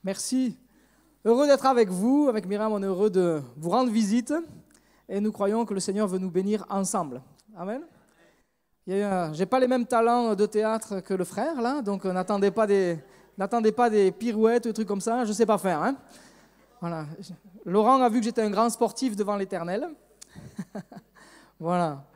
Merci. Heureux d'être avec vous. Avec Myriam, on est heureux de vous rendre visite. Et nous croyons que le Seigneur veut nous bénir ensemble. Amen. Je n'ai pas les mêmes talents de théâtre que le frère, là. Donc, n'attendez pas des pirouettes, des trucs comme ça. Je ne sais pas faire. Hein. Voilà. Laurent a vu que j'étais un grand sportif devant l'Éternel. Voilà.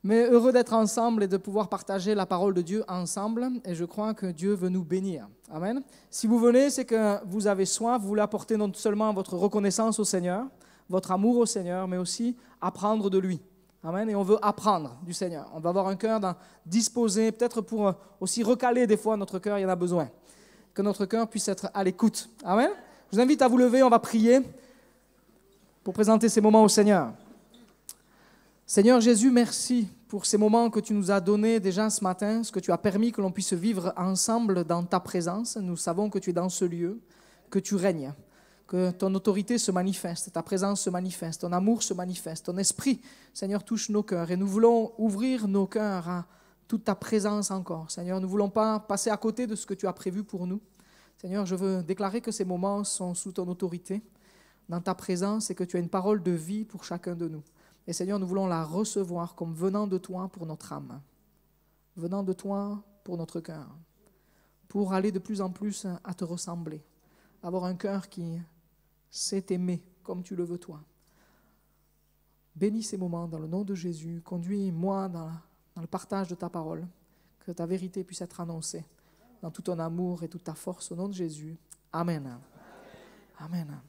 Mais heureux d'être ensemble et de pouvoir partager la parole de Dieu ensemble. Et je crois que Dieu veut nous bénir. Amen. Si vous venez, c'est que vous avez soif, vous voulez apporter non seulement votre reconnaissance au Seigneur, votre amour au Seigneur, mais aussi apprendre de lui. Amen. Et on veut apprendre du Seigneur. On va avoir un cœur disposé, peut-être pour aussi recaler des fois notre cœur, il y en a besoin. Que notre cœur puisse être à l'écoute. Amen. Je vous invite à vous lever, on va prier pour présenter ces moments au Seigneur. Seigneur Jésus, merci pour ces moments que tu nous as donnés déjà ce matin, ce que tu as permis que l'on puisse vivre ensemble dans ta présence. Nous savons que tu es dans ce lieu, que tu règnes, que ton autorité se manifeste, ta présence se manifeste, ton amour se manifeste, ton esprit, Seigneur, touche nos cœurs. Et nous voulons ouvrir nos cœurs à toute ta présence encore. Seigneur, nous ne voulons pas passer à côté de ce que tu as prévu pour nous. Seigneur, je veux déclarer que ces moments sont sous ton autorité, dans ta présence, et que tu as une parole de vie pour chacun de nous. Et Seigneur, nous voulons la recevoir comme venant de toi pour notre âme, venant de toi pour notre cœur, pour aller de plus en plus à te ressembler, avoir un cœur qui sait aimer comme tu le veux toi. Bénis ces moments dans le nom de Jésus, conduis-moi dans le partage de ta parole, que ta vérité puisse être annoncée dans tout ton amour et toute ta force au nom de Jésus. Amen. Amen.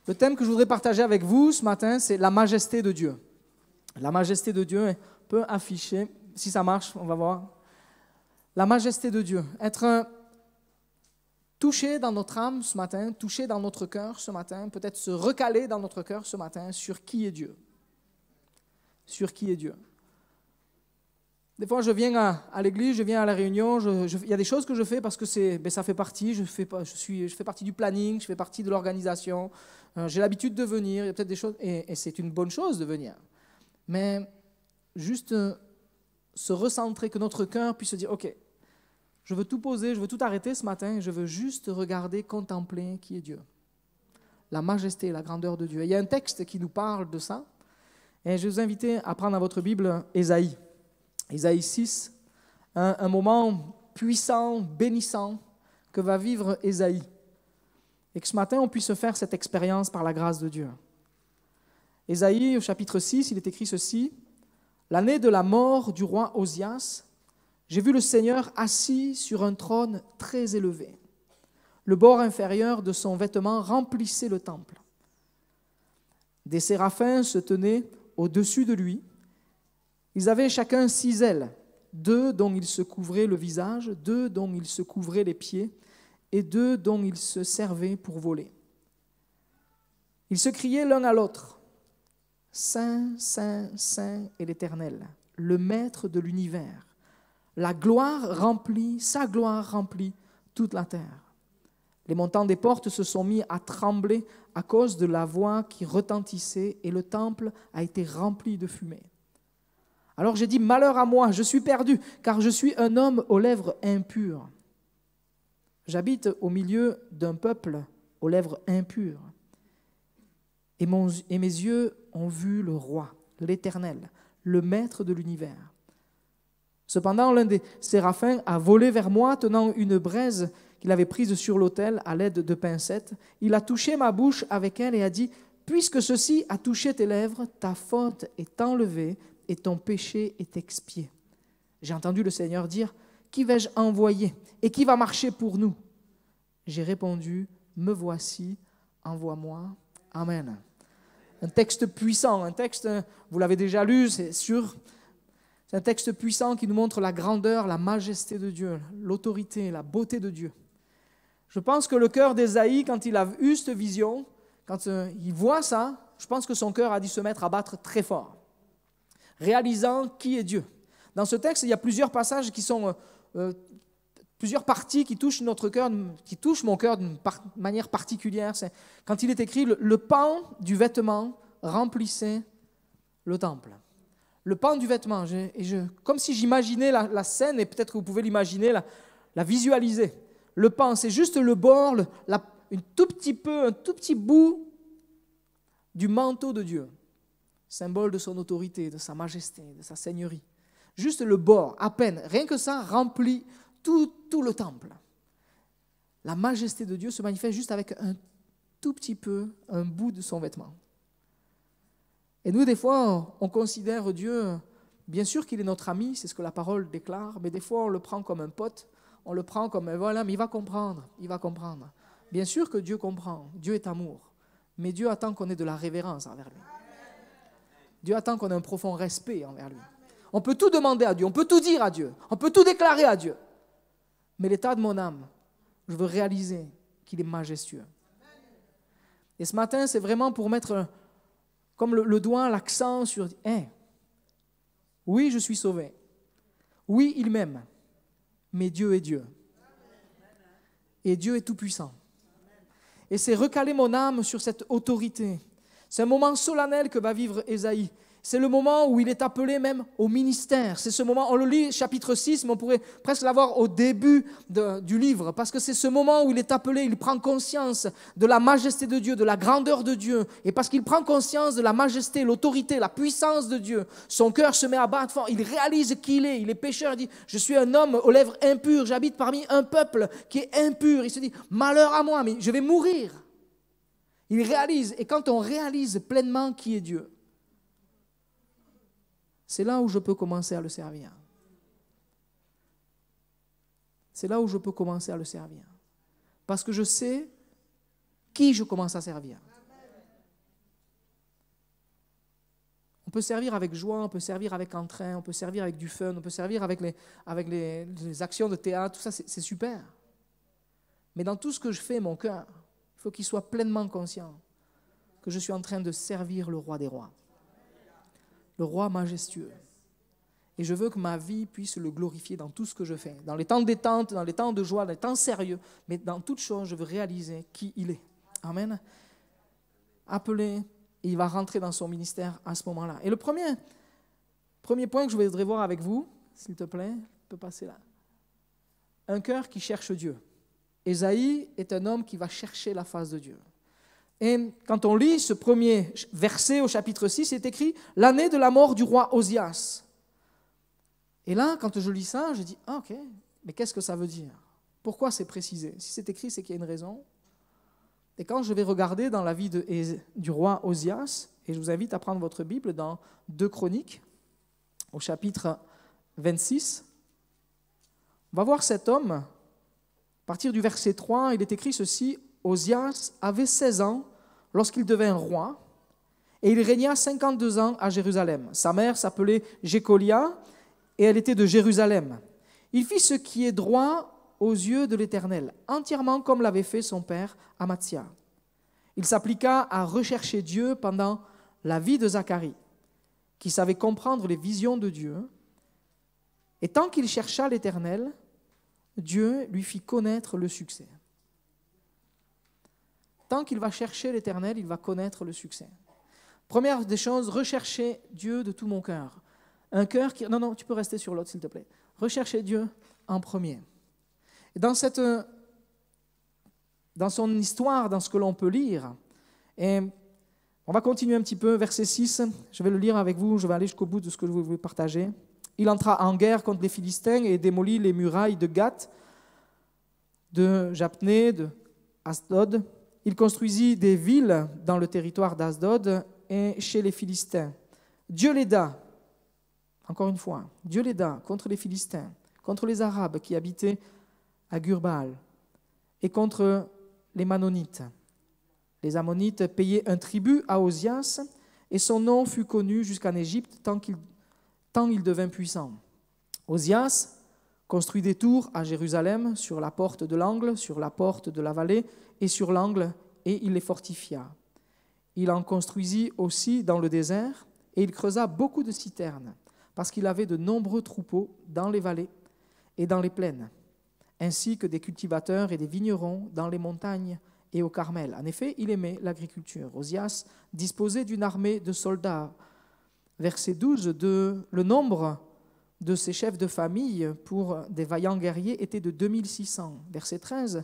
Le thème que je voudrais partager avec vous ce matin, c'est la majesté de Dieu. La majesté de Dieu est un peu affichée. Si ça marche, on va voir. La majesté de Dieu. Être touché dans notre âme ce matin, touché dans notre cœur ce matin, peut-être se recaler dans notre cœur ce matin sur qui est Dieu. Sur qui est Dieu. Des fois, je viens à l'église, je viens à la réunion, il y a des choses que je fais parce que ça fait partie, je fais partie du planning, je fais partie de l'organisation, j'ai l'habitude de venir, il y a peut-être des choses, et c'est une bonne chose de venir. Mais juste se recentrer, que notre cœur puisse se dire, ok, je veux tout poser, je veux tout arrêter ce matin, et je veux juste regarder, contempler qui est Dieu. La majesté, la grandeur de Dieu. Et il y a un texte qui nous parle de ça, et je vais vous inviter à prendre dans votre Bible Ésaïe. Ésaïe 6, un moment puissant, bénissant que va vivre Ésaïe. Et que ce matin, on puisse faire cette expérience par la grâce de Dieu. Ésaïe, au chapitre 6, il est écrit ceci. « L'année de la mort du roi Osias, j'ai vu le Seigneur assis sur un trône très élevé. Le bord inférieur de son vêtement remplissait le temple. Des séraphins se tenaient au-dessus de lui. Ils avaient chacun 6 ailes, 2 dont ils se couvraient le visage, 2 dont ils se couvraient les pieds, et 2 dont ils se servaient pour voler. Ils se criaient l'un à l'autre, « Saint, Saint, Saint est l'Éternel, le Maître de l'univers. Sa gloire remplit toute la terre. » Les montants des portes se sont mis à trembler à cause de la voix qui retentissait, et le temple a été rempli de fumée. Alors j'ai dit, malheur à moi, je suis perdu, car je suis un homme aux lèvres impures. J'habite au milieu d'un peuple aux lèvres impures. Et mes yeux ont vu le roi, l'Éternel, le Maître de l'univers. Cependant, l'un des séraphins a volé vers moi, tenant une braise qu'il avait prise sur l'autel à l'aide de pincettes. Il a touché ma bouche avec elle et a dit, « Puisque ceci a touché tes lèvres, ta faute est enlevée, et ton péché est expié. » J'ai entendu le Seigneur dire, « Qui vais-je envoyer et qui va marcher pour nous ?» J'ai répondu, « Me voici, envoie-moi. » Amen. Un texte puissant, un texte, vous l'avez déjà lu, c'est sûr. C'est un texte puissant qui nous montre la grandeur, la majesté de Dieu, l'autorité, la beauté de Dieu. Je pense que le cœur d'Ésaïe, quand il a eu cette vision, quand il voit ça, je pense que son cœur a dû se mettre à battre très fort, réalisant qui est Dieu. Dans ce texte, il y a plusieurs passages qui sont, plusieurs parties qui touchent notre cœur, qui touchent mon cœur d'une manière particulière. C'est quand il est écrit, le pan du vêtement remplissait le temple. Le pan du vêtement, comme si j'imaginais la scène, et peut-être que vous pouvez l'imaginer, la visualiser, le penser, juste le bord, un tout petit bout du manteau de Dieu, symbole de son autorité, de sa majesté, de sa seigneurie. Juste le bord, à peine, rien que ça remplit tout le temple. La majesté de Dieu se manifeste juste avec un tout petit peu, un bout de son vêtement. Et nous, des fois, on considère Dieu, bien sûr qu'il est notre ami, c'est ce que la parole déclare, mais des fois, on le prend comme un pote, on le prend comme, voilà, mais il va comprendre. Bien sûr que Dieu comprend, Dieu est amour, mais Dieu attend qu'on ait de la révérence envers lui. Dieu attend qu'on ait un profond respect envers lui. On peut tout demander à Dieu, on peut tout dire à Dieu, on peut tout déclarer à Dieu. Mais l'état de mon âme, je veux réaliser qu'il est majestueux. Et ce matin, c'est vraiment pour mettre comme le doigt, l'accent sur oui, je suis sauvé. Oui, il m'aime. Mais Dieu est Dieu. Et Dieu est tout-puissant. Et c'est recaler mon âme sur cette autorité. C'est un moment solennel que va vivre Ésaïe. C'est le moment où il est appelé même au ministère. C'est ce moment, on le lit chapitre 6, mais on pourrait presque l'avoir au début du livre, parce que c'est ce moment où il est appelé, il prend conscience de la majesté de Dieu, de la grandeur de Dieu. Et parce qu'il prend conscience de la majesté, l'autorité, la puissance de Dieu, son cœur se met à battre fort. Il réalise qui il est pécheur. Il dit, je suis un homme aux lèvres impures, j'habite parmi un peuple qui est impur. Il se dit, malheur à moi, mais je vais mourir. Il réalise, et quand on réalise pleinement qui est Dieu, c'est là où je peux commencer à le servir. C'est là où je peux commencer à le servir. Parce que je sais qui je commence à servir. On peut servir avec joie, on peut servir avec entrain, on peut servir avec du fun, on peut servir avec les actions de théâtre, tout ça, c'est super. Mais dans tout ce que je fais, mon cœur, il faut qu'il soit pleinement conscient que je suis en train de servir le roi des rois. Le roi majestueux. Et je veux que ma vie puisse le glorifier dans tout ce que je fais. Dans les temps de détente, dans les temps de joie, dans les temps sérieux. Mais dans toute chose, je veux réaliser qui il est. Amen. Appelé, et il va rentrer dans son ministère à ce moment-là. Et le premier point que je voudrais voir avec vous, s'il te plaît, tu peux passer là. Un cœur qui cherche Dieu. Ésaïe est un homme qui va chercher la face de Dieu. Et quand on lit ce premier verset au chapitre 6, c'est écrit « L'année de la mort du roi Osias ». Et là, quand je lis ça, je dis « Ah, ok, mais qu'est-ce que ça veut dire? Pourquoi c'est précisé? Si c'est écrit, c'est qu'il y a une raison. » Et quand je vais regarder dans la vie du roi Osias, et je vous invite à prendre votre Bible dans 2 Chroniques, au chapitre 26, on va voir cet homme, à partir du verset 3, il est écrit ceci « Osias avait 16 ans lorsqu'il devint roi, et il régna 52 ans à Jérusalem. Sa mère s'appelait Jécolia, et elle était de Jérusalem. Il fit ce qui est droit aux yeux de l'Éternel, entièrement comme l'avait fait son père Amathia. Il s'appliqua à rechercher Dieu pendant la vie de Zacharie, qui savait comprendre les visions de Dieu. Et tant qu'il chercha l'Éternel, Dieu lui fit connaître le succès. Tant qu'il va chercher l'Éternel, il va connaître le succès. Première des choses, rechercher Dieu de tout mon cœur. Un cœur qui... Non, tu peux rester sur l'autre, s'il te plaît. Rechercher Dieu en premier. Et dans son histoire, dans ce que l'on peut lire, et on va continuer un petit peu, verset 6, je vais le lire avec vous, je vais aller jusqu'au bout de ce que je voulais partager. Il entra en guerre contre les Philistins et démolit les murailles de Gath, de Japné, de Asdod. Il construisit des villes dans le territoire d'Asdod et chez les Philistins. Dieu l'aida, encore une fois, Dieu l'aida contre les Philistins, contre les Arabes qui habitaient à Gurbaal et contre les Mannonites. Les Ammonites payaient un tribut à Osias et son nom fut connu jusqu'en Égypte tant il devint puissant. Osias construit des tours à Jérusalem sur la porte de l'angle, sur la porte de la vallée et sur l'angle, et il les fortifia. Il en construisit aussi dans le désert et il creusa beaucoup de citernes parce qu'il avait de nombreux troupeaux dans les vallées et dans les plaines, ainsi que des cultivateurs et des vignerons dans les montagnes et au Carmel. En effet, il aimait l'agriculture. Osias disposait d'une armée de soldats. Verset 12, le nombre de ces chefs de famille pour des vaillants guerriers était de 2600. Verset 13,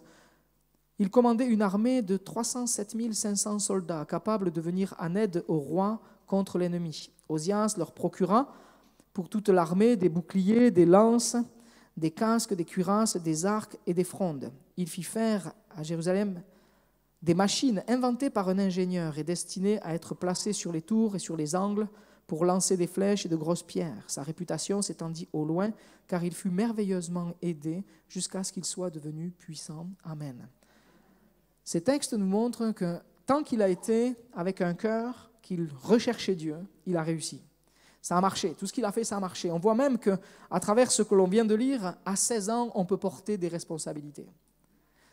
il commandait une armée de 307 500 soldats capables de venir en aide au roi contre l'ennemi. Osias leur procura pour toute l'armée des boucliers, des lances, des casques, des cuirasses, des arcs et des frondes. Il fit faire à Jérusalem des machines inventées par un ingénieur et destinées à être placées sur les tours et sur les angles pour lancer des flèches et de grosses pierres. Sa réputation s'étendit au loin, car il fut merveilleusement aidé jusqu'à ce qu'il soit devenu puissant. Amen. Ces textes nous montrent que tant qu'il a été avec un cœur qu'il recherchait Dieu, il a réussi. Ça a marché. Tout ce qu'il a fait, ça a marché. On voit même qu'à travers ce que l'on vient de lire, à 16 ans, on peut porter des responsabilités.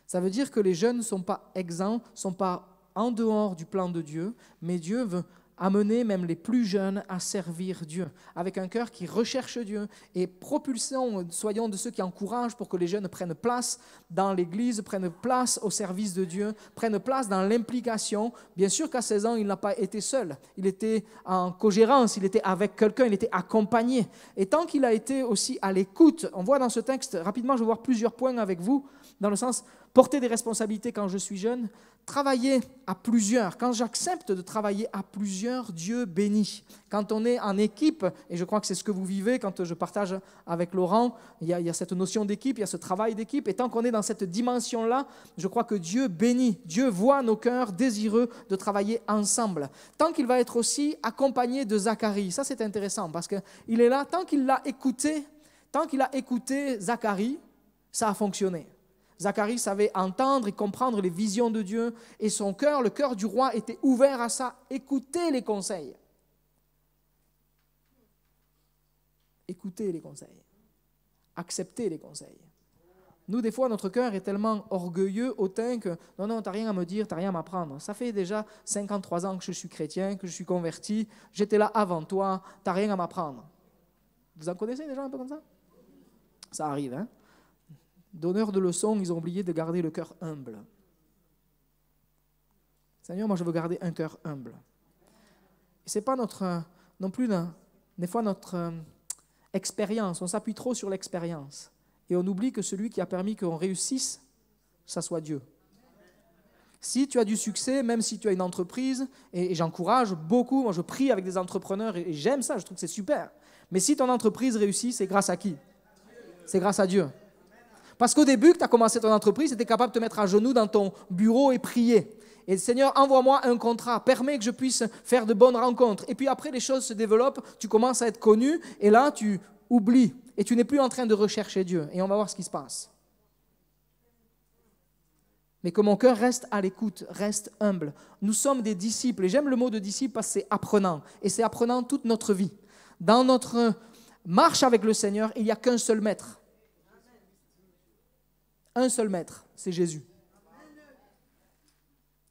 Ça veut dire que les jeunes ne sont pas exempts, ne sont pas en dehors du plan de Dieu, mais Dieu veut amener même les plus jeunes à servir Dieu, avec un cœur qui recherche Dieu. Et propulsons, soyons de ceux qui encouragent pour que les jeunes prennent place dans l'Église, prennent place au service de Dieu, prennent place dans l'implication. Bien sûr qu'à 16 ans, il n'a pas été seul. Il était en cogérance, il était avec quelqu'un, il était accompagné. Et tant qu'il a été aussi à l'écoute, on voit dans ce texte, rapidement je vais voir plusieurs points avec vous, dans le sens porter des responsabilités quand je suis jeune, travailler à plusieurs. Quand j'accepte de travailler à plusieurs, Dieu bénit. Quand on est en équipe, et je crois que c'est ce que vous vivez quand je partage avec Laurent, il y a cette notion d'équipe, il y a ce travail d'équipe, et tant qu'on est dans cette dimension-là, je crois que Dieu bénit. Dieu voit nos cœurs désireux de travailler ensemble. Tant qu'il va être aussi accompagné de Zacharie, ça c'est intéressant, parce qu'il est là, tant qu'il a écouté Zacharie, ça a fonctionné. Zacharie savait entendre et comprendre les visions de Dieu et son cœur, le cœur du roi était ouvert à ça. Écoutez les conseils. Écoutez les conseils. Acceptez les conseils. Nous, des fois, notre cœur est tellement orgueilleux, hautain que non, tu n'as rien à me dire, tu n'as rien à m'apprendre. Ça fait déjà 53 ans que je suis chrétien, que je suis converti, j'étais là avant toi, tu n'as rien à m'apprendre. Vous en connaissez des gens un peu comme ça? Ça arrive, hein? Donneurs de leçons, ils ont oublié de garder le cœur humble. Seigneur, moi je veux garder un cœur humble. Et ce n'est pas non plus des fois notre expérience. On s'appuie trop sur l'expérience. Et on oublie que celui qui a permis qu'on réussisse, ça soit Dieu. Si tu as du succès, même si tu as une entreprise, et j'encourage beaucoup, moi je prie avec des entrepreneurs et j'aime ça, je trouve que c'est super. Mais si ton entreprise réussit, c'est grâce à qui? C'est grâce à Dieu. Parce qu'au début, que tu as commencé ton entreprise, tu étais capable de te mettre à genoux dans ton bureau et prier. Et Seigneur, envoie-moi un contrat, permets que je puisse faire de bonnes rencontres. Et puis après, les choses se développent, tu commences à être connu, et là, tu oublies. Et tu n'es plus en train de rechercher Dieu. Et on va voir ce qui se passe. Mais que mon cœur reste à l'écoute, reste humble. Nous sommes des disciples. Et j'aime le mot de disciple parce que c'est apprenant. Et c'est apprenant toute notre vie. Dans notre marche avec le Seigneur, il n'y a qu'un seul maître. Un seul maître, c'est Jésus.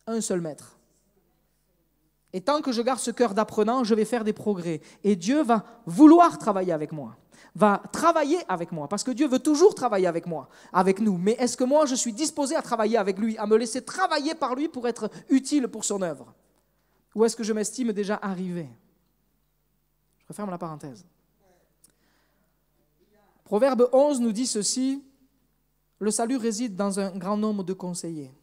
Un seul maître. Et tant que je garde ce cœur d'apprenant, je vais faire des progrès. Et Dieu va vouloir travailler avec moi, va travailler avec moi, parce que Dieu veut toujours travailler avec moi, avec nous. Mais est-ce que moi, je suis disposé à travailler avec lui, à me laisser travailler par lui pour être utile pour son œuvre? Ou est-ce que je m'estime déjà arrivé? Je referme la parenthèse. Proverbe 11 nous dit ceci: le salut réside dans un grand nombre de conseillers.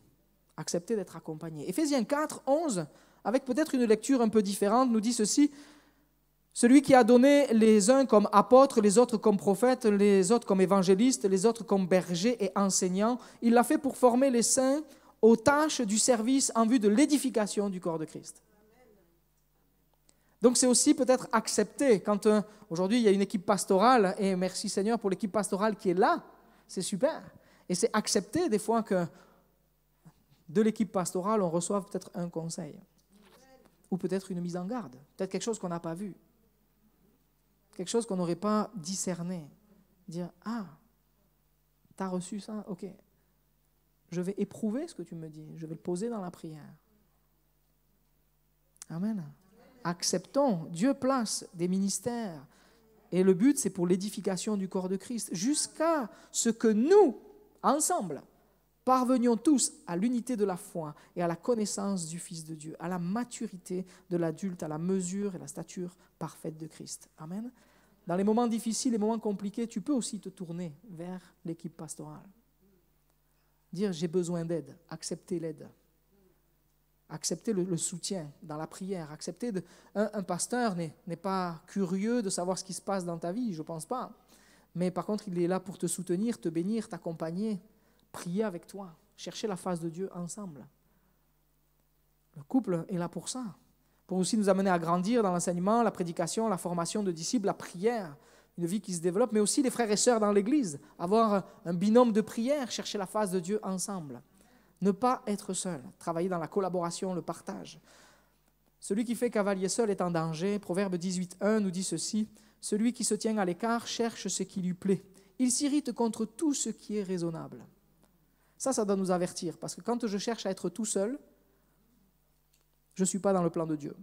Acceptez d'être accompagné. Éphésiens 4, 11, avec peut-être une lecture un peu différente, nous dit ceci: celui qui a donné les uns comme apôtres, les autres comme prophètes, les autres comme évangélistes, les autres comme bergers et enseignants, il l'a fait pour former les saints aux tâches du service en vue de l'édification du corps de Christ. Donc c'est aussi peut-être accepter quand aujourd'hui il y a une équipe pastorale, et merci Seigneur pour l'équipe pastorale qui est là, c'est super. Et c'est accepter des fois que de l'équipe pastorale, on reçoive peut-être un conseil. Ou peut-être une mise en garde. Peut-être quelque chose qu'on n'a pas vu. Quelque chose qu'on n'aurait pas discerné. Dire, ah, tu as reçu ça? Ok. Je vais éprouver ce que tu me dis. Je vais le poser dans la prière. Amen. Acceptons. Dieu place des ministères. Et le but, c'est pour l'édification du corps de Christ. Jusqu'à ce que nous, ensemble, parvenions tous à l'unité de la foi et à la connaissance du Fils de Dieu, à la maturité de l'adulte, à la mesure et la stature parfaite de Christ. Amen. Dans les moments difficiles, les moments compliqués, tu peux aussi te tourner vers l'équipe pastorale. Dire, j'ai besoin d'aide, accepter l'aide. Accepter le soutien dans la prière. Accepter un pasteur n'est pas curieux de savoir ce qui se passe dans ta vie, je ne pense pas. Mais par contre, il est là pour te soutenir, te bénir, t'accompagner, prier avec toi, chercher la face de Dieu ensemble. Le couple est là pour ça, pour aussi nous amener à grandir dans l'enseignement, la prédication, la formation de disciples, la prière, une vie qui se développe, mais aussi les frères et sœurs dans l'Église, avoir un binôme de prière, chercher la face de Dieu ensemble. Ne pas être seul, travailler dans la collaboration, le partage. Celui qui fait cavalier seul est en danger. Proverbe 18:1 nous dit ceci, « Celui qui se tient à l'écart cherche ce qui lui plaît. Il s'irrite contre tout ce qui est raisonnable. » Ça doit nous avertir, parce que quand je cherche à être tout seul, je ne suis pas dans le plan de Dieu.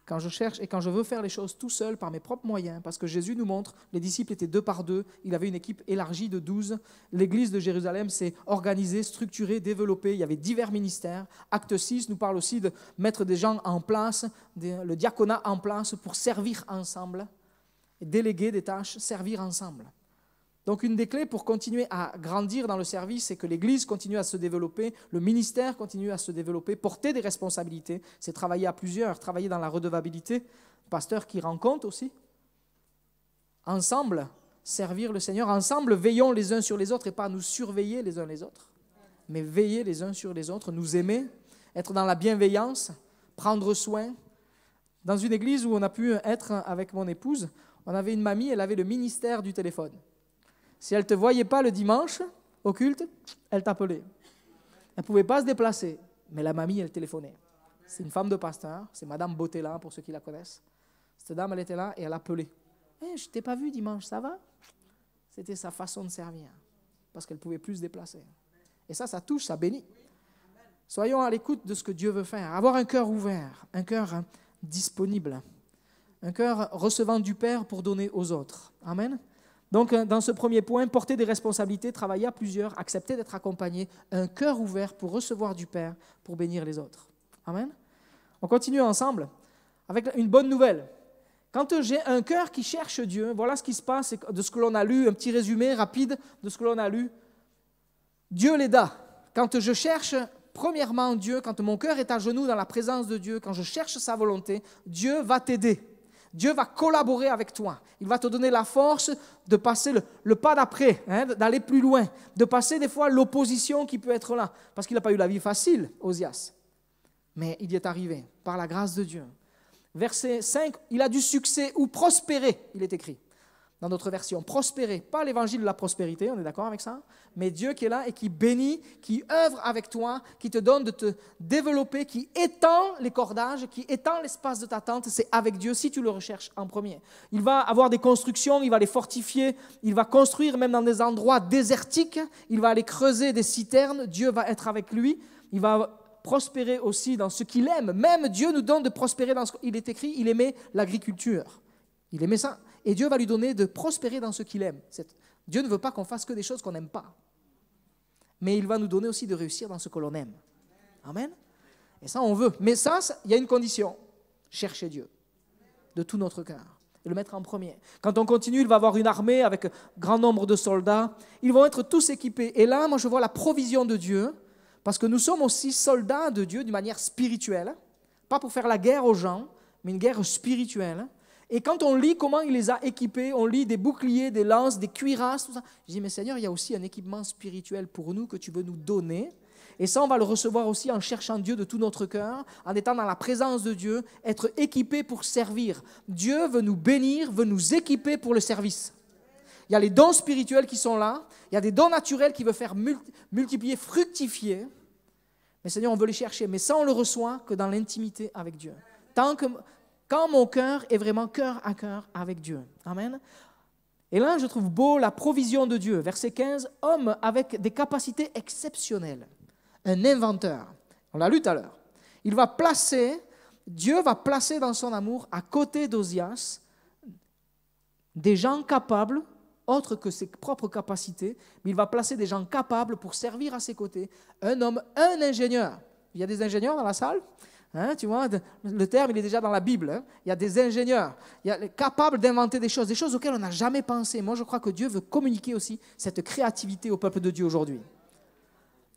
Quand je cherche et quand je veux faire les choses tout seul par mes propres moyens, parce que Jésus nous montre, les disciples étaient 2 par 2, il avait une équipe élargie de 12, l'église de Jérusalem s'est organisée, structurée, développée, il y avait divers ministères. Acte 6 nous parle aussi de mettre des gens en place, le diaconat en place pour servir ensemble, et déléguer des tâches, servir ensemble. Donc une des clés pour continuer à grandir dans le service, c'est que l'Église continue à se développer, le ministère continue à se développer, porter des responsabilités, c'est travailler à plusieurs, travailler dans la redevabilité, pasteur qui rend compte aussi. Ensemble, servir le Seigneur, ensemble, veillons les uns sur les autres et pas nous surveiller les uns les autres, mais veiller les uns sur les autres, nous aimer, être dans la bienveillance, prendre soin. Dans une église où on a pu être avec mon épouse, on avait une mamie, elle avait le ministère du téléphone. Si elle ne te voyait pas le dimanche au culte, elle t'appelait. Elle ne pouvait pas se déplacer, mais la mamie, elle téléphonait. C'est une femme de pasteur, c'est Madame Botella, pour ceux qui la connaissent. Cette dame, elle était là et elle appelait. Je ne t'ai pas vu dimanche, ça va? C'était sa façon de servir, parce qu'elle ne pouvait plus se déplacer. Et ça touche, ça bénit. Soyons à l'écoute de ce que Dieu veut faire. Avoir un cœur ouvert, un cœur disponible, un cœur recevant du Père pour donner aux autres. Amen. Donc, dans ce premier point, porter des responsabilités, travailler à plusieurs, accepter d'être accompagné, un cœur ouvert pour recevoir du Père, pour bénir les autres. Amen. On continue ensemble avec une bonne nouvelle. Quand j'ai un cœur qui cherche Dieu, voilà ce qui se passe de ce que l'on a lu, un petit résumé rapide de ce que l'on a lu. Dieu l'aida. Quand je cherche premièrement Dieu, quand mon cœur est à genoux dans la présence de Dieu, quand je cherche sa volonté, Dieu va t'aider. Dieu va collaborer avec toi. Il va te donner la force de passer le pas d'après, d'aller plus loin, de passer des fois l'opposition qui peut être là. Parce qu'il n'a pas eu la vie facile, Osias. Mais il y est arrivé, par la grâce de Dieu. Verset 5, il a du succès ou prospérer, il est écrit. Dans notre version, prospérer, pas l'évangile de la prospérité, on est d'accord avec ça? Mais Dieu qui est là et qui bénit, qui œuvre avec toi, qui te donne de te développer, qui étend les cordages, qui étend l'espace de ta tente, c'est avec Dieu si tu le recherches en premier. Il va avoir des constructions, il va les fortifier, il va construire même dans des endroits désertiques, il va aller creuser des citernes, Dieu va être avec lui, il va prospérer aussi dans ce qu'il aime. Même Dieu nous donne de prospérer dans ce qu'il est écrit, il aimait l'agriculture. Il aimait ça. Et Dieu va lui donner de prospérer dans ce qu'il aime. Dieu ne veut pas qu'on fasse que des choses qu'on n'aime pas. Mais il va nous donner aussi de réussir dans ce que l'on aime. Amen. Et ça, on veut. Mais ça, il y a une condition. Chercher Dieu de tout notre cœur. Et le mettre en premier. Quand on continue, il va avoir une armée avec un grand nombre de soldats. Ils vont être tous équipés. Et là, moi, je vois la provision de Dieu. Parce que nous sommes aussi soldats de Dieu d'une manière spirituelle. Pas pour faire la guerre aux gens, mais une guerre spirituelle. Et quand on lit comment il les a équipés, on lit des boucliers, des lances, des cuirasses, tout ça. Je dis, mais Seigneur, il y a aussi un équipement spirituel pour nous que tu veux nous donner. Et ça, on va le recevoir aussi en cherchant Dieu de tout notre cœur, en étant dans la présence de Dieu, être équipé pour servir. Dieu veut nous bénir, veut nous équiper pour le service. Il y a les dons spirituels qui sont là, il y a des dons naturels qui veulent faire multiplier, fructifier. Mais Seigneur, on veut les chercher. Mais ça, on le reçoit que dans l'intimité avec Dieu. Quand mon cœur est vraiment cœur à cœur avec Dieu. Amen. Et là, je trouve beau la provision de Dieu. Verset 15, homme avec des capacités exceptionnelles. Un inventeur. On l'a lu tout à l'heure. Dieu va placer dans son amour, à côté d'Osias, des gens capables, autres que ses propres capacités, mais il va placer des gens capables pour servir à ses côtés. Un homme, un ingénieur. Il y a des ingénieurs dans la salle? Hein, tu vois, le terme, il est déjà dans la Bible. Hein. Il y a des ingénieurs capables d'inventer des choses auxquelles on n'a jamais pensé. Moi, je crois que Dieu veut communiquer aussi cette créativité au peuple de Dieu aujourd'hui.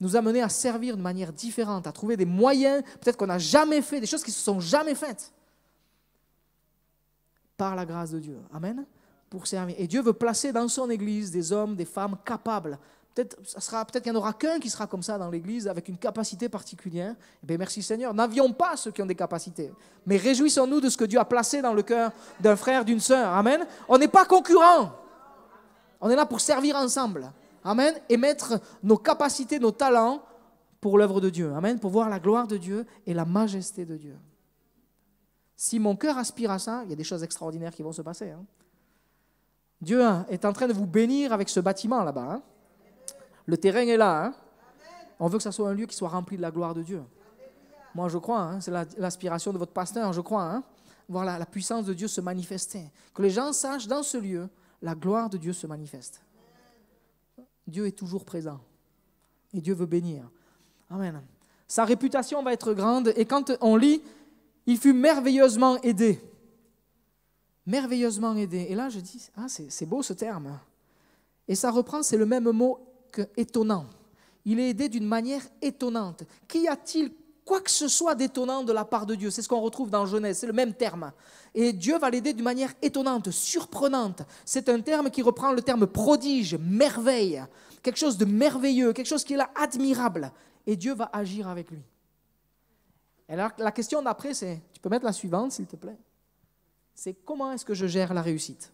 Nous amener à servir de manière différente, à trouver des moyens, peut-être qu'on n'a jamais fait, des choses qui ne se sont jamais faites. Par la grâce de Dieu. Amen. Pour servir. Et Dieu veut placer dans son Église des hommes, des femmes capables. Peut-être qu'il n'y en aura qu'un qui sera comme ça dans l'Église, avec une capacité particulière. Eh bien, merci Seigneur. N'avions pas ceux qui ont des capacités. Mais réjouissons-nous de ce que Dieu a placé dans le cœur d'un frère, d'une sœur. Amen. On n'est pas concurrents. On est là pour servir ensemble. Amen. Et mettre nos capacités, nos talents pour l'œuvre de Dieu. Amen. Pour voir la gloire de Dieu et la majesté de Dieu. Si mon cœur aspire à ça, il y a des choses extraordinaires qui vont se passer. Hein. Dieu est en train de vous bénir avec ce bâtiment là-bas. Hein. Le terrain est là. Hein. On veut que ça soit un lieu qui soit rempli de la gloire de Dieu. Moi, je crois. Hein, c'est l'aspiration de votre pasteur, je crois. Hein, voir la puissance de Dieu se manifester. Que les gens sachent dans ce lieu, la gloire de Dieu se manifeste. Dieu est toujours présent. Et Dieu veut bénir. Amen. Sa réputation va être grande. Et quand on lit, il fut merveilleusement aidé. Merveilleusement aidé. Et là, je dis, c'est beau ce terme. Et ça reprend, c'est le même mot que étonnant. Il est aidé d'une manière étonnante. Qu'y a-t-il quoi que ce soit d'étonnant de la part de Dieu? C'est ce qu'on retrouve dans Genèse, c'est le même terme. Et Dieu va l'aider d'une manière étonnante, surprenante. C'est un terme qui reprend le terme prodige, merveille, quelque chose de merveilleux, quelque chose qui est là admirable. Et Dieu va agir avec lui. Et alors, la question d'après, c'est, tu peux mettre la suivante, s'il te plaît, c'est comment est-ce que je gère la réussite?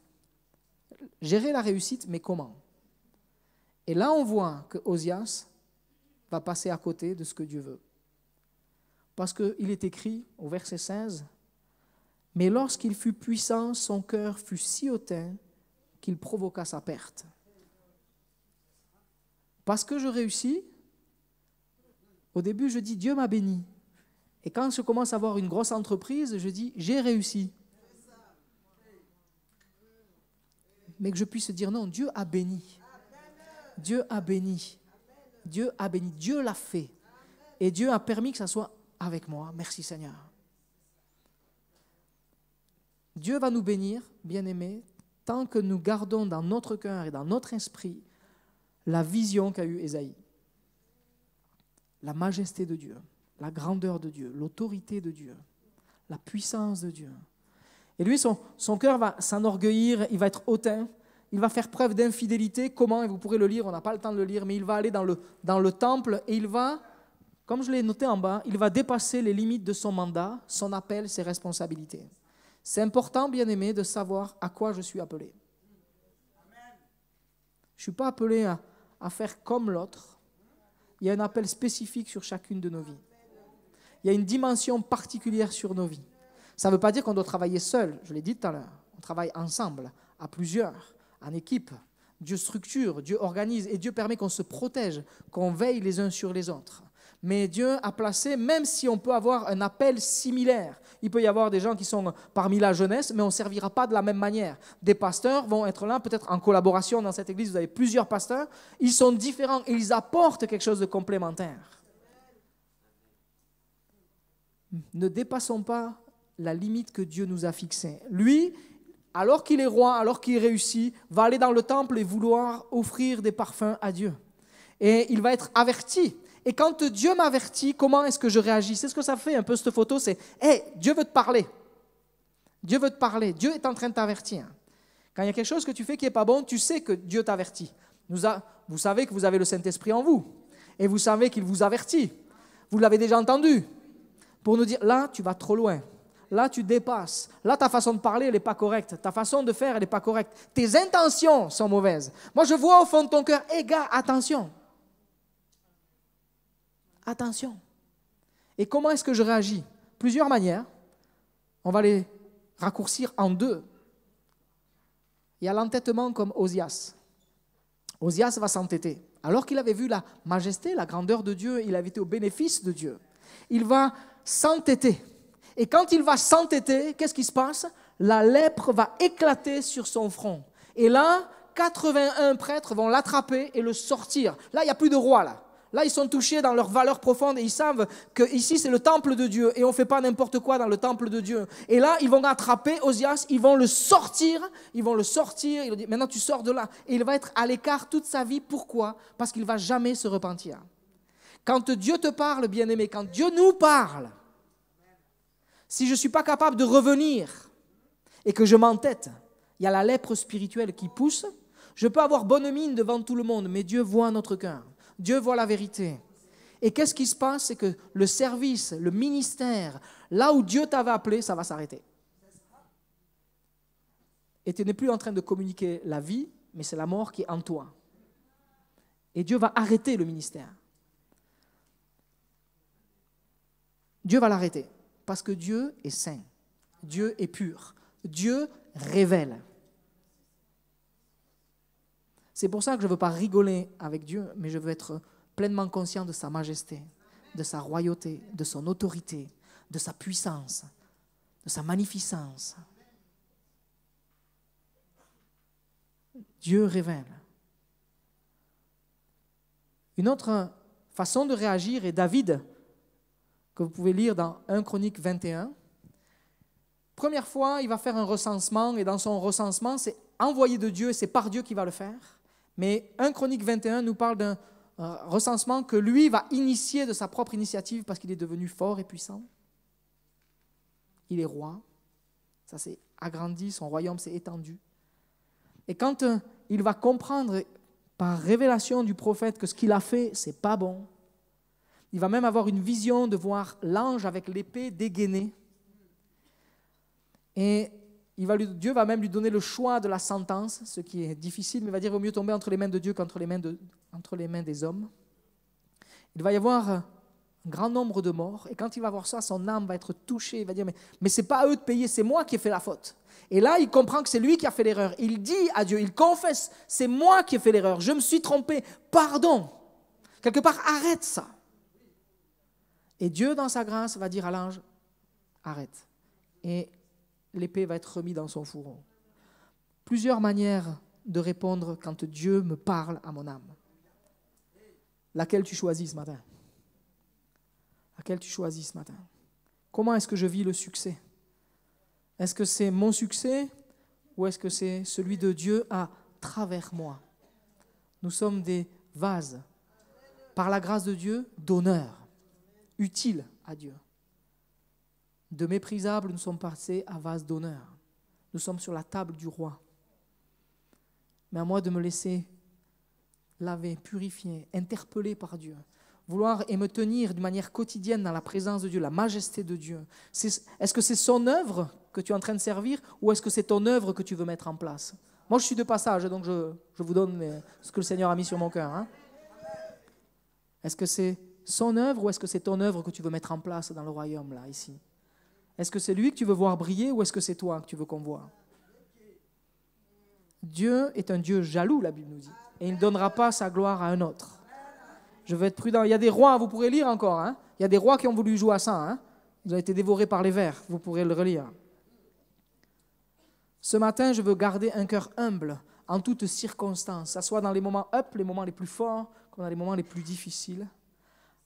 Gérer la réussite, mais comment? Et là, on voit que Osias va passer à côté de ce que Dieu veut. Parce qu'il est écrit au verset 16, « Mais lorsqu'il fut puissant, son cœur fut si hautain qu'il provoqua sa perte. » Parce que je réussis, au début, je dis « Dieu m'a béni ». Et quand je commence à avoir une grosse entreprise, je dis « j'ai réussi ». Mais que je puisse dire non, Dieu a béni. Dieu a béni. Dieu a béni. Dieu l'a fait. Et Dieu a permis que ça soit avec moi. Merci Seigneur. Dieu va nous bénir, bien-aimés, tant que nous gardons dans notre cœur et dans notre esprit la vision qu'a eue Ésaïe. La majesté de Dieu, la grandeur de Dieu, l'autorité de Dieu, la puissance de Dieu. Et lui, son cœur va s'enorgueillir, il va être hautain, il va faire preuve d'infidélité. Comment? Et vous pourrez le lire, on n'a pas le temps de le lire, mais il va aller dans le temple et il va, comme je l'ai noté en bas, il va dépasser les limites de son mandat, son appel, ses responsabilités. C'est important, bien-aimé, de savoir à quoi je suis appelé. Je ne suis pas appelé à faire comme l'autre. Il y a un appel spécifique sur chacune de nos vies. Il y a une dimension particulière sur nos vies. Ça ne veut pas dire qu'on doit travailler seul, je l'ai dit tout à l'heure. On travaille ensemble, à plusieurs, en équipe. Dieu structure, Dieu organise et Dieu permet qu'on se protège, qu'on veille les uns sur les autres. Mais Dieu a placé, même si on peut avoir un appel similaire, il peut y avoir des gens qui sont parmi la jeunesse, mais on ne servira pas de la même manière. Des pasteurs vont être là, peut-être en collaboration dans cette église, vous avez plusieurs pasteurs, ils sont différents et ils apportent quelque chose de complémentaire. Ne dépassons pas la limite que Dieu nous a fixée. Lui, alors qu'il est roi, alors qu'il réussit, va aller dans le temple et vouloir offrir des parfums à Dieu. Et il va être averti. Et quand Dieu m'avertit, comment est-ce que je réagis? C'est ce que ça fait un peu cette photo, c'est « Hey, Dieu veut te parler. Dieu veut te parler. Dieu est en train de t'avertir. » Quand il y a quelque chose que tu fais qui n'est pas bon, tu sais que Dieu t'avertit. Vous savez que vous avez le Saint-Esprit en vous. Et vous savez qu'il vous avertit. Vous l'avez déjà entendu. Pour nous dire « Là, tu vas trop loin. Là, tu dépasses. Là, ta façon de parler, elle n'est pas correcte. Ta façon de faire, elle n'est pas correcte. Tes intentions sont mauvaises. Moi, je vois au fond de ton cœur, « Hey, gars, attention. » Attention. Et comment est-ce que je réagis? Plusieurs manières. On va les raccourcir en deux. Il y a l'entêtement comme Osias. Osias va s'entêter. Alors qu'il avait vu la majesté, la grandeur de Dieu, il avait été au bénéfice de Dieu. Il va s'entêter. Et quand il va s'entêter, qu'est-ce qui se passe? La lèpre va éclater sur son front. Et là, 81 prêtres vont l'attraper et le sortir. Là, il n'y a plus de roi, là. Là, ils sont touchés dans leurs valeurs profondes et ils savent que ici c'est le temple de Dieu et on ne fait pas n'importe quoi dans le temple de Dieu. Et là, ils vont attraper Osias, ils vont le sortir, ils vont dire, maintenant tu sors de là. Et il va être à l'écart toute sa vie. Pourquoi? Parce qu'il ne va jamais se repentir. Quand Dieu te parle, bien-aimé, quand Dieu nous parle, si je ne suis pas capable de revenir et que je m'entête, il y a la lèpre spirituelle qui pousse. Je peux avoir bonne mine devant tout le monde, mais Dieu voit notre cœur. Dieu voit la vérité. Et qu'est-ce qui se passe? C'est que le service, le ministère, là où Dieu t'avait appelé, ça va s'arrêter. Et tu n'es plus en train de communiquer la vie, mais c'est la mort qui est en toi. Et Dieu va arrêter le ministère. Dieu va l'arrêter. Parce que Dieu est saint. Dieu est pur. Dieu révèle. C'est pour ça que je ne veux pas rigoler avec Dieu, mais je veux être pleinement conscient de sa majesté, de sa royauté, de son autorité, de sa puissance, de sa magnificence. Dieu révèle. Une autre façon de réagir est David, que vous pouvez lire dans 1 Chronique 21. Première fois, il va faire un recensement, et dans son recensement, c'est envoyé de Dieu, et c'est par Dieu qu'il va le faire. Mais 1 Chronique 21 nous parle d'un recensement que lui va initier de sa propre initiative parce qu'il est devenu fort et puissant. Il est roi. Ça s'est agrandi, son royaume s'est étendu. Et quand il va comprendre par révélation du prophète que ce qu'il a fait, c'est pas bon, il va même avoir une vision de voir l'ange avec l'épée dégainée. Et Dieu va même lui donner le choix de la sentence, ce qui est difficile, mais il va dire qu'il vaut mieux tomber entre les mains de Dieu qu'entre les mains des hommes. Il va y avoir un grand nombre de morts, et quand il va voir ça, son âme va être touchée, il va dire mais ce n'est pas à eux de payer, c'est moi qui ai fait la faute. Et là, il comprend que c'est lui qui a fait l'erreur. Il dit à Dieu, il confesse, c'est moi qui ai fait l'erreur, je me suis trompé, pardon. Quelque part, arrête ça. Et Dieu, dans sa grâce, va dire à l'ange, arrête. Et l'épée va être remise dans son fourreau. Plusieurs manières de répondre quand Dieu me parle à mon âme. Laquelle tu choisis ce matin? Laquelle tu choisis ce matin? Comment est-ce que je vis le succès? Est-ce que c'est mon succès ou est-ce que c'est celui de Dieu à travers moi? Nous sommes des vases, par la grâce de Dieu, d'honneur, utiles à Dieu. De méprisables, nous sommes passés à vase d'honneur. Nous sommes sur la table du roi. Mais à moi de me laisser laver, purifier, interpeller par Dieu, vouloir et me tenir d'une manière quotidienne dans la présence de Dieu, la majesté de Dieu. Est-ce que c'est son œuvre que tu es en train de servir ou est-ce que c'est ton œuvre que tu veux mettre en place? Moi, je suis de passage, donc je vous donne ce que le Seigneur a mis sur mon cœur. Hein? Est-ce que c'est son œuvre ou est-ce que c'est ton œuvre que tu veux mettre en place dans le royaume, là, ici? Est-ce que c'est lui que tu veux voir briller ou est-ce que c'est toi que tu veux qu'on voit? Dieu est un Dieu jaloux, la Bible nous dit, et il ne donnera pas sa gloire à un autre. Je veux être prudent. Il y a des rois, vous pourrez lire encore, hein? Il y a des rois qui ont voulu jouer à ça. Hein? Ils ont été dévorés par les vers, vous pourrez le relire. Ce matin, je veux garder un cœur humble en toutes circonstances, que ce soit dans les moments up, les moments les plus forts, comme dans les moments les plus difficiles.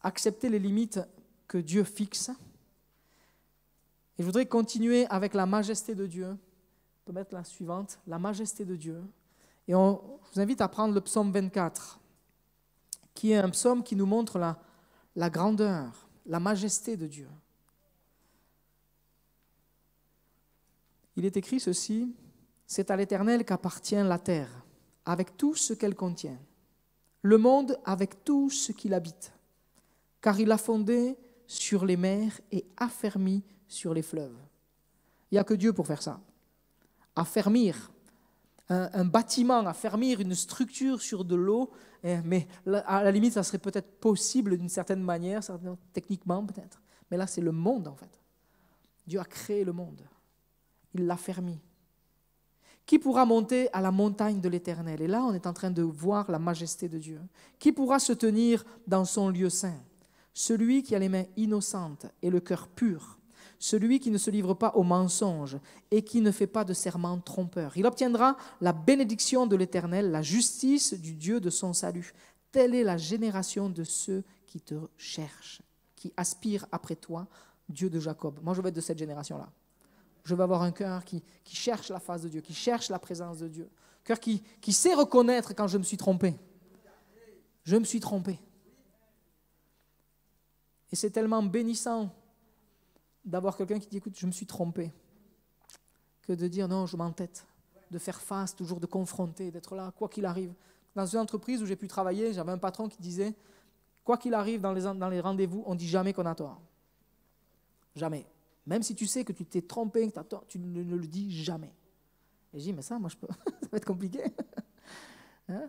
Accepter les limites que Dieu fixe. Et je voudrais continuer avec la majesté de Dieu. On peut mettre la suivante, la majesté de Dieu. Et je vous invite à prendre le psaume 24, qui est un psaume qui nous montre la grandeur, la majesté de Dieu. Il est écrit ceci, « C'est à l'Éternel qu'appartient la terre, avec tout ce qu'elle contient, le monde avec tout ce qu'il habite, car il a fondé sur les mers et affermi sur les fleuves. » Il n'y a que Dieu pour faire ça. Affermir un bâtiment, affermir une structure sur de l'eau, mais à la limite, ça serait peut-être possible d'une certaine manière, techniquement peut-être. Mais là, c'est le monde en fait. Dieu a créé le monde. Il l'a affermi. Qui pourra monter à la montagne de l'Éternel? Et là, on est en train de voir la majesté de Dieu. Qui pourra se tenir dans son lieu saint? Celui qui a les mains innocentes et le cœur pur, celui qui ne se livre pas au mensonge et qui ne fait pas de serment trompeur. Il obtiendra la bénédiction de l'Éternel, la justice du Dieu de son salut. Telle est la génération de ceux qui te cherchent, qui aspirent après toi, Dieu de Jacob. Moi, je veux être de cette génération-là. Je veux avoir un cœur qui cherche la face de Dieu, qui cherche la présence de Dieu. Un cœur qui sait reconnaître quand je me suis trompé. Je me suis trompé. Et c'est tellement bénissant d'avoir quelqu'un qui dit, écoute, je me suis trompé, que de dire, non, je m'entête, de faire face, toujours de confronter, d'être là, quoi qu'il arrive. Dans une entreprise où j'ai pu travailler, j'avais un patron qui disait, quoi qu'il arrive dans les rendez-vous, on ne dit jamais qu'on a tort. Jamais. Même si tu sais que tu t'es trompé, que tu as tort, tu ne le dis jamais. Et je dis, mais ça, moi, je peux. Ça va être compliqué. Hein?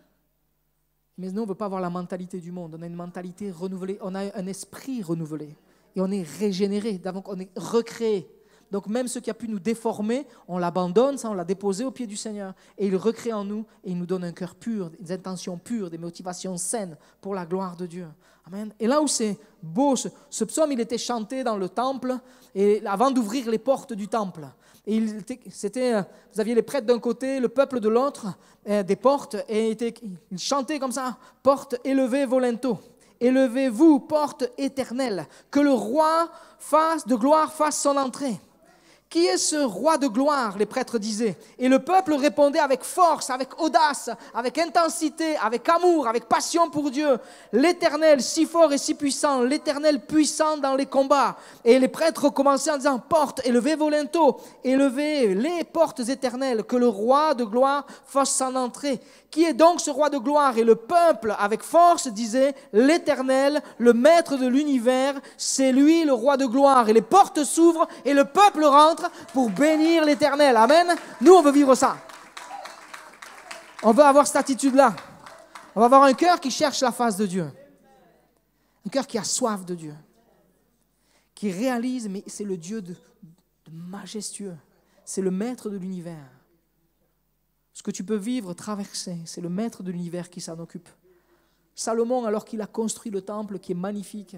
Mais nous, on ne veut pas avoir la mentalité du monde. On a une mentalité renouvelée. On a un esprit renouvelé. Et on est régénéré. Donc, on est recréé. Donc, même ce qui a pu nous déformer, on l'abandonne, ça, on l'a déposé au pied du Seigneur. Et il recrée en nous et il nous donne un cœur pur, des intentions pures, des motivations saines pour la gloire de Dieu. Amen. Et là où c'est beau, ce psaume, il était chanté dans le temple et avant d'ouvrir les portes du temple. Et vous aviez les prêtres d'un côté, le peuple de l'autre, des portes, et ils chantaient comme ça, « Porte élevée volento ». Élevez-vous, porte éternelle, que le roi de gloire fasse son entrée. Qui est ce roi de gloire, les prêtres disaient. Et le peuple répondait avec force, avec audace, avec intensité, avec amour, avec passion pour Dieu. L'Éternel, si fort et si puissant, l'Éternel puissant dans les combats. Et les prêtres commençaient en disant, porte, élevez vos linteaux, élevez les portes éternelles, que le roi de gloire fasse son entrée. Qui est donc ce roi de gloire? Et le peuple, avec force, disait, l'Éternel, le maître de l'univers, c'est lui le roi de gloire. Et les portes s'ouvrent et le peuple rentre pour bénir l'Éternel. Amen. Nous, on veut vivre ça. On veut avoir cette attitude-là. On va avoir un cœur qui cherche la face de Dieu. Un cœur qui a soif de Dieu. Qui réalise, mais c'est le Dieu de majestueux. C'est le maître de l'univers. Ce que tu peux vivre, traverser, c'est le maître de l'univers qui s'en occupe. Salomon, alors qu'il a construit le temple qui est magnifique,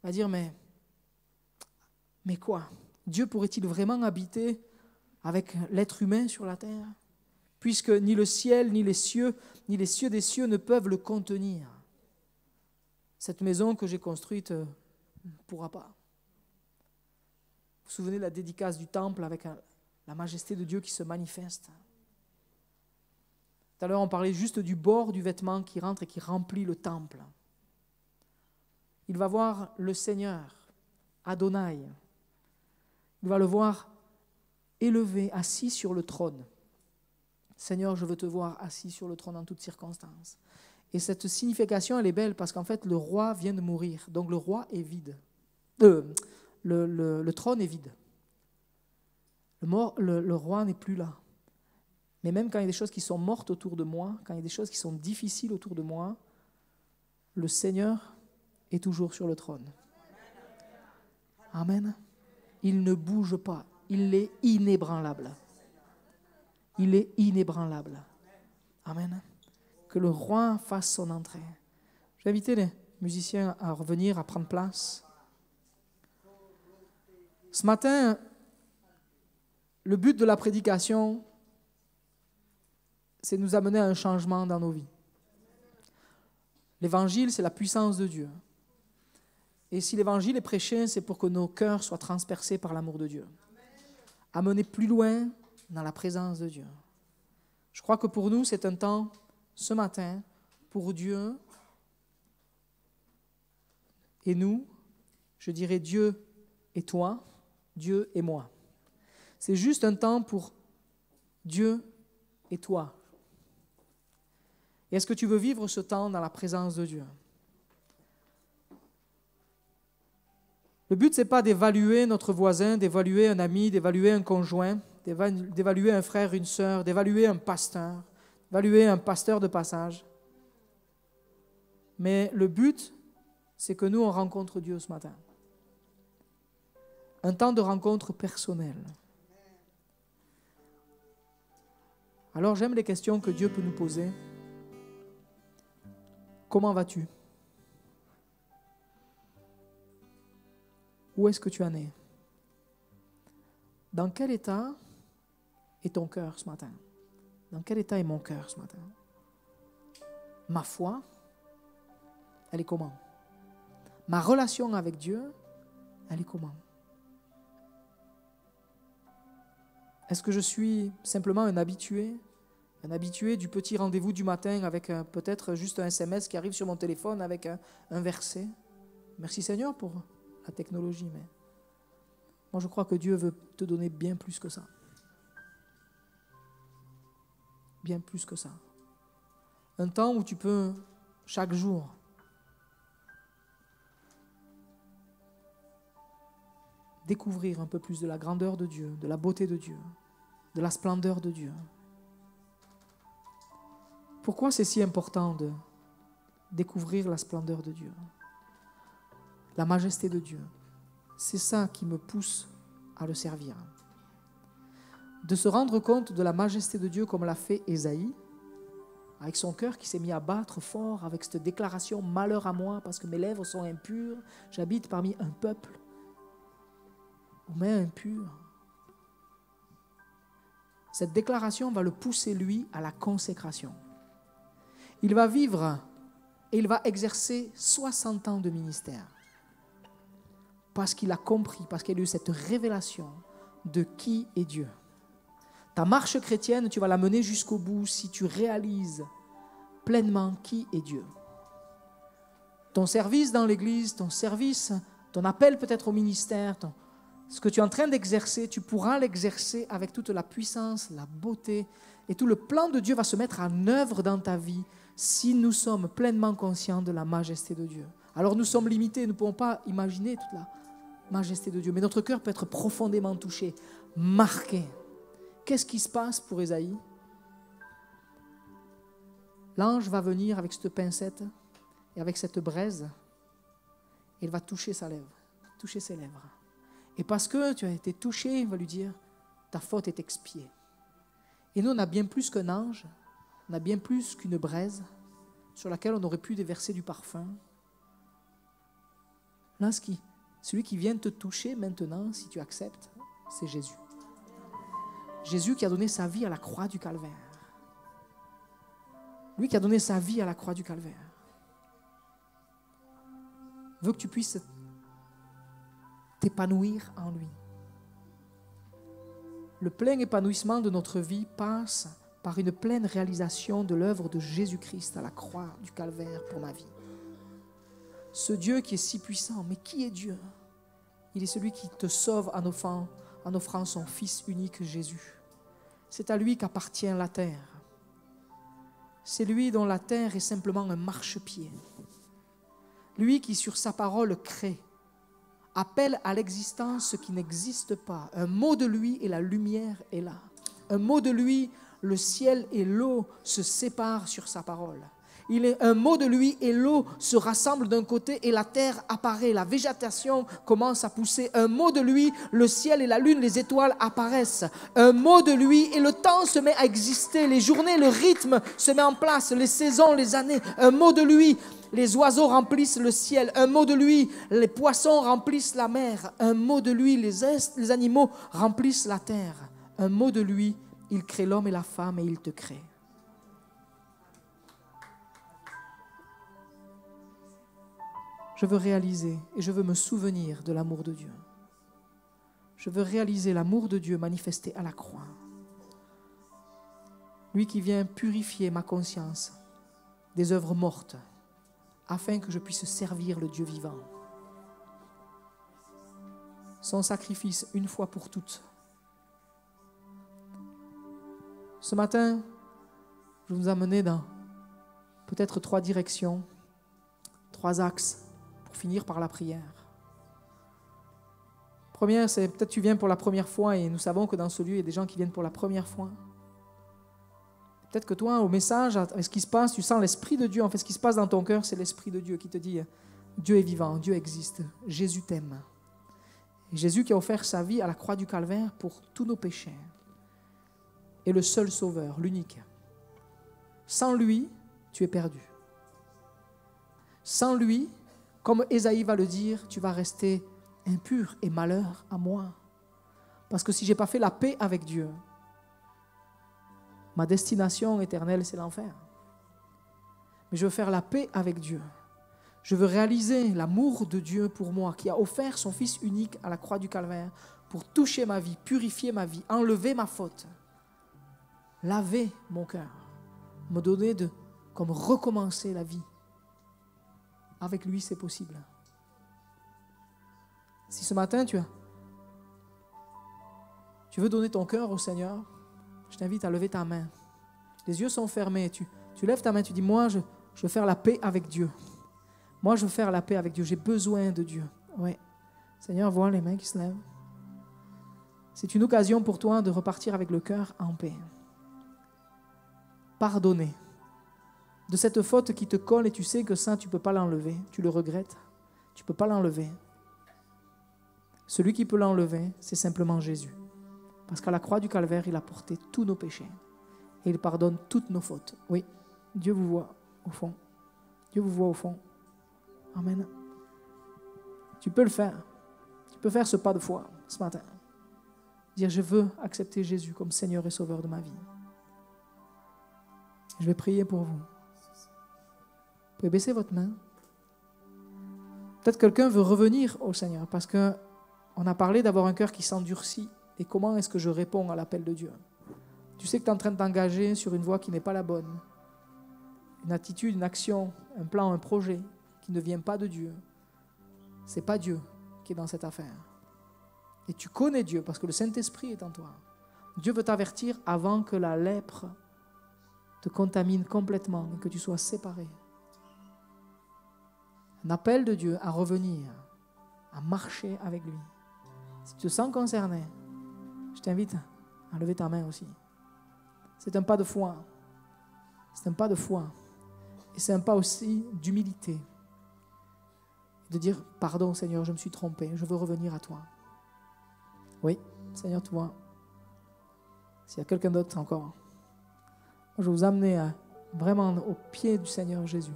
va dire, mais quoi? Dieu pourrait-il vraiment habiter avec l'être humain sur la terre? Puisque ni le ciel, ni les cieux des cieux ne peuvent le contenir. Cette maison que j'ai construite ne pourra pas. Vous vous souvenez de la dédicace du temple avec la majesté de Dieu qui se manifeste? Tout à l'heure, on parlait juste du bord du vêtement qui rentre et qui remplit le temple. Il va voir le Seigneur, Adonai. Il va le voir élevé, assis sur le trône. Seigneur, je veux te voir assis sur le trône en toutes circonstances. Et cette signification, elle est belle parce qu'en fait, le roi vient de mourir. Donc le roi est vide. Le trône est vide. Le roi n'est plus là. Mais même quand il y a des choses qui sont mortes autour de moi, quand il y a des choses qui sont difficiles autour de moi, le Seigneur est toujours sur le trône. Amen. Il ne bouge pas. Il est inébranlable. Il est inébranlable. Amen. Que le roi fasse son entrée. Je vais inviter les musiciens à revenir, à prendre place. Ce matin, le but de la prédication, c'est de nous amener à un changement dans nos vies. L'évangile, c'est la puissance de Dieu. Et si l'évangile est prêché, c'est pour que nos cœurs soient transpercés par l'amour de Dieu. Amenés plus loin dans la présence de Dieu. Je crois que pour nous, c'est un temps, ce matin, pour Dieu et nous, je dirais Dieu et toi, Dieu et moi. C'est juste un temps pour Dieu et toi. Et est-ce que tu veux vivre ce temps dans la présence de Dieu? Le but, ce n'est pas d'évaluer notre voisin, d'évaluer un ami, d'évaluer un conjoint, d'évaluer un frère, une sœur, d'évaluer un pasteur de passage. Mais le but, c'est que nous, on rencontre Dieu ce matin. Un temps de rencontre personnelle. Alors, j'aime les questions que Dieu peut nous poser. Comment vas-tu? Où est-ce que tu en es? Dans quel état est ton cœur ce matin? Dans quel état est mon cœur ce matin? Ma foi elle est comment? Ma relation avec Dieu, elle est comment? Est-ce que je suis simplement un habitué du petit rendez-vous du matin avec peut-être juste un SMS qui arrive sur mon téléphone avec un verset? Merci Seigneur pour la technologie, mais moi je crois que Dieu veut te donner bien plus que ça. Bien plus que ça. Un temps où tu peux, chaque jour, découvrir un peu plus de la grandeur de Dieu, de la beauté de Dieu, de la splendeur de Dieu. Pourquoi c'est si important de découvrir la splendeur de Dieu, la majesté de Dieu? C'est ça qui me pousse à le servir. De se rendre compte de la majesté de Dieu comme l'a fait Ésaïe, avec son cœur qui s'est mis à battre fort, avec cette déclaration « Malheur à moi parce que mes lèvres sont impures, j'habite parmi un peuple aux mains impures ». Cette déclaration va le pousser, lui, à la consécration. Il va vivre et il va exercer 60 ans de ministère parce qu'il a compris, parce qu'il a eu cette révélation de qui est Dieu. Ta marche chrétienne, tu vas la mener jusqu'au bout si tu réalises pleinement qui est Dieu. Ton service dans l'Église, ton service, ton appel peut-être au ministère, ce que tu es en train d'exercer, tu pourras l'exercer avec toute la puissance, la beauté, et tout le plan de Dieu va se mettre en œuvre dans ta vie si nous sommes pleinement conscients de la majesté de Dieu. Alors nous sommes limités, nous ne pouvons pas imaginer toute la majesté de Dieu, mais notre cœur peut être profondément touché, marqué. Qu'est-ce qui se passe pour Ésaïe? L'ange va venir avec cette pincette et avec cette braise, et il va toucher sa lèvre, toucher ses lèvres. Et parce que tu as été touché, il va lui dire, ta faute est expiée. Et nous, on a bien plus qu'un ange, on a bien plus qu'une braise sur laquelle on aurait pu déverser du parfum. Là, celui qui vient te toucher maintenant, si tu acceptes, c'est Jésus. Jésus qui a donné sa vie à la croix du Calvaire. Lui qui a donné sa vie à la croix du Calvaire. Veut que tu puisses t'épanouir en lui. Le plein épanouissement de notre vie passe par une pleine réalisation de l'œuvre de Jésus-Christ à la croix du Calvaire pour ma vie. Ce Dieu qui est si puissant, mais qui est Dieu? Il est celui qui te sauve en offrant son Fils unique Jésus. C'est à lui qu'appartient la terre. C'est lui dont la terre est simplement un marchepied. Lui qui sur sa parole crée, appelle à l'existence ce qui n'existe pas. Un mot de lui et la lumière est là. Un mot de lui, le ciel et l'eau se séparent sur sa parole. Il est un mot de lui et l'eau se rassemble d'un côté et la terre apparaît. La végétation commence à pousser. Un mot de lui, le ciel et la lune, les étoiles apparaissent. Un mot de lui et le temps se met à exister. Les journées, le rythme se met en place. Les saisons, les années. Un mot de lui, les oiseaux remplissent le ciel. Un mot de lui, les poissons remplissent la mer. Un mot de lui, les animaux remplissent la terre. Un mot de lui, il crée l'homme et la femme et il te crée. Je veux réaliser et je veux me souvenir de l'amour de Dieu. Je veux réaliser l'amour de Dieu manifesté à la croix. Lui qui vient purifier ma conscience des œuvres mortes afin que je puisse servir le Dieu vivant. Son sacrifice une fois pour toutes. Ce matin, je vais vous amener dans peut-être 3 directions, 3 axes. Finir par la prière. Première, c'est peut-être tu viens pour la première fois et nous savons que dans ce lieu, il y a des gens qui viennent pour la première fois. Peut-être que toi, au message, avec ce qui se passe, tu sens l'Esprit de Dieu. En fait, ce qui se passe dans ton cœur, c'est l'Esprit de Dieu qui te dit Dieu est vivant, Dieu existe, Jésus t'aime. Et Jésus qui a offert sa vie à la croix du Calvaire pour tous nos péchés est le seul sauveur, l'unique. Sans lui, tu es perdu. Sans lui, comme Ésaïe va le dire, tu vas rester impur et malheur à moi. Parce que si je n'ai pas fait la paix avec Dieu, ma destination éternelle, c'est l'enfer. Mais je veux faire la paix avec Dieu. Je veux réaliser l'amour de Dieu pour moi, qui a offert son Fils unique à la croix du Calvaire pour toucher ma vie, purifier ma vie, enlever ma faute, laver mon cœur, me donner comme recommencer la vie. Avec lui, c'est possible. Si ce matin, tu veux donner ton cœur au Seigneur, je t'invite à lever ta main. Les yeux sont fermés. Tu lèves ta main, tu dis, moi, je veux faire la paix avec Dieu. Moi, je veux faire la paix avec Dieu. J'ai besoin de Dieu. Oui. Seigneur, vois les mains qui se lèvent. C'est une occasion pour toi de repartir avec le cœur en paix. Pardonner de cette faute qui te colle et tu sais que ça, tu ne peux pas l'enlever. Tu le regrettes. Tu ne peux pas l'enlever. Celui qui peut l'enlever, c'est simplement Jésus. Parce qu'à la croix du Calvaire, il a porté tous nos péchés. Et il pardonne toutes nos fautes. Oui, Dieu vous voit au fond. Dieu vous voit au fond. Amen. Tu peux le faire. Tu peux faire ce pas de foi ce matin. Dire, je veux accepter Jésus comme Seigneur et Sauveur de ma vie. Je vais prier pour vous. Vous pouvez baisser votre main. Peut-être quelqu'un veut revenir au Seigneur parce qu'on a parlé d'avoir un cœur qui s'endurcit. Et comment est-ce que je réponds à l'appel de Dieu? Tu sais que tu es en train de t'engager sur une voie qui n'est pas la bonne. Une attitude, une action, un plan, un projet qui ne vient pas de Dieu. Ce n'est pas Dieu qui est dans cette affaire. Et tu connais Dieu parce que le Saint-Esprit est en toi. Dieu veut t'avertir avant que la lèpre te contamine complètement et que tu sois séparé. Un appel de Dieu à revenir, à marcher avec lui. Si tu te sens concerné, je t'invite à lever ta main aussi. C'est un pas de foi. C'est un pas de foi. Et c'est un pas aussi d'humilité. De dire, pardon Seigneur, je me suis trompé, je veux revenir à toi. Oui, Seigneur, tu vois. S'il y a quelqu'un d'autre encore, moi, je vais vous amener vraiment au pied du Seigneur Jésus.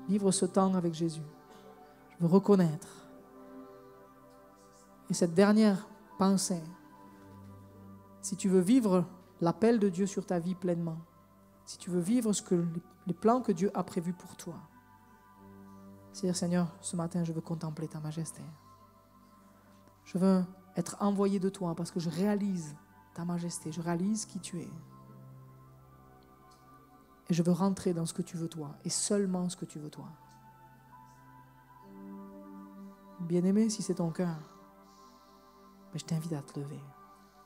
Vivre ce temps avec Jésus. Je veux reconnaître. Et cette dernière pensée, si tu veux vivre l'appel de Dieu sur ta vie pleinement, si tu veux vivre les plans que Dieu a prévus pour toi, c'est-à-dire, Seigneur, ce matin, je veux contempler ta majesté. Je veux être envoyé de toi parce que je réalise ta majesté, je réalise qui tu es. Et je veux rentrer dans ce que tu veux toi, et seulement ce que tu veux toi. Bien-aimé, si c'est ton cœur, mais je t'invite à te lever.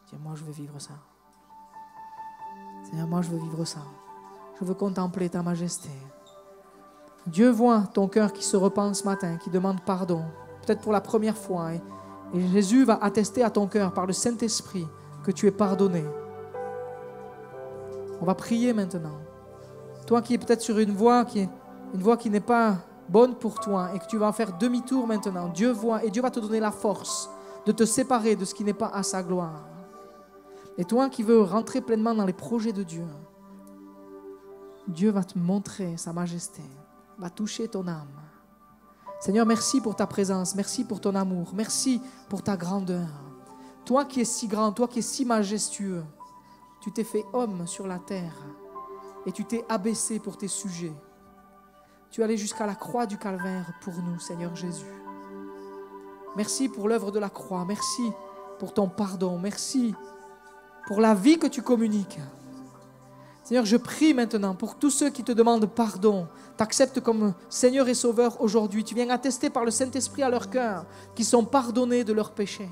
Dis, moi je veux vivre ça. Seigneur, moi je veux vivre ça. Je veux contempler ta majesté. Dieu voit ton cœur qui se repent ce matin, qui demande pardon, peut-être pour la première fois. Et Jésus va attester à ton cœur par le Saint-Esprit que tu es pardonné. On va prier maintenant. Toi qui es peut-être sur une voie qui n'est pas bonne pour toi et que tu vas en faire demi-tour maintenant, Dieu voit et Dieu va te donner la force de te séparer de ce qui n'est pas à sa gloire. Et toi qui veux rentrer pleinement dans les projets de Dieu, Dieu va te montrer sa majesté, va toucher ton âme. Seigneur, merci pour ta présence, merci pour ton amour, merci pour ta grandeur. Toi qui es si grand, toi qui es si majestueux, tu t'es fait homme sur la terre et tu t'es abaissé pour tes sujets. Tu es allé jusqu'à la croix du Calvaire pour nous, Seigneur Jésus. Merci pour l'œuvre de la croix, merci pour ton pardon, merci pour la vie que tu communiques. Seigneur, je prie maintenant pour tous ceux qui te demandent pardon, t'acceptent comme Seigneur et Sauveur aujourd'hui. Tu viens attester par le Saint-Esprit à leur cœur qu'ils sont pardonnés de leurs péchés.